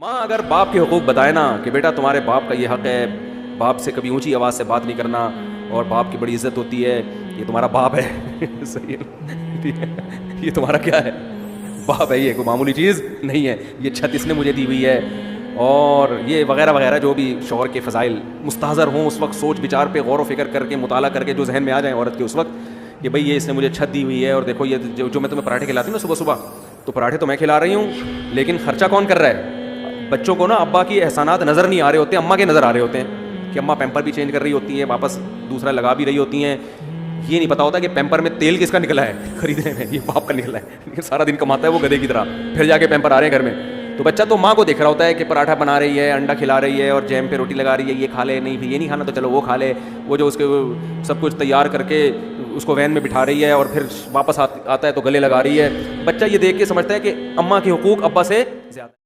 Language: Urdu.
ماں اگر باپ کے حقوق بتائے نا کہ بیٹا تمہارے باپ کا یہ حق ہے، باپ سے کبھی اونچی آواز سے بات نہیں کرنا، اور باپ کی بڑی عزت ہوتی ہے، یہ تمہارا باپ ہے صحیح ہے؟ یہ تمہارا کیا ہے؟ باپ ہے، یہ کوئی معمولی چیز نہیں ہے، یہ چھت اس نے مجھے دی ہوئی ہے، اور یہ وغیرہ وغیرہ جو بھی شوہر کے فضائل مستحضر ہوں اس وقت سوچ بچار پہ غور و فکر کر کے مطالعہ کر کے جو ذہن میں آ جائیں عورت کے اس وقت کہ بھئی یہ اس نے مجھے چھت دی ہوئی ہے، اور دیکھو یہ جو میں تمہیں پراٹھے کھلاتی ہوں نا صبح صبح، تو پراٹھے تو میں کھلا رہی ہوں لیکن خرچہ کون کر رہا ہے؟ بچوں کو نا ابا کی احسانات نظر نہیں آ رہے ہوتے، اماں کے نظر آ رہے ہوتے ہیں کہ اماں پیمپر بھی چینج کر رہی ہوتی ہیں، واپس دوسرا لگا بھی رہی ہوتی ہیں، یہ نہیں پتا ہوتا کہ پیمپر میں تیل کس کا نکلا ہے خریدنے میں، یہ باپ کا نکلا ہے، سارا دن کماتا ہے وہ گدھے کی طرح، پھر جا کے پیمپر آ رہے ہیں گھر میں، تو بچہ تو ماں کو دیکھ رہا ہوتا ہے کہ پراٹھا بنا رہی ہے، انڈا کھلا رہی ہے، اور جیم پہ روٹی لگا رہی ہے، یہ کھا لے، نہیں یہ نہیں کھانا تو چلو وہ کھا لے، وہ جو اس کے سب کچھ تیار کر کے اس کو وین میں بٹھا رہی ہے اور پھر واپس آتا ہے تو گلے لگا رہی ہے، بچہ یہ دیکھ کے سمجھتا ہے کہ اماں کے حقوق ابا سے زیادہ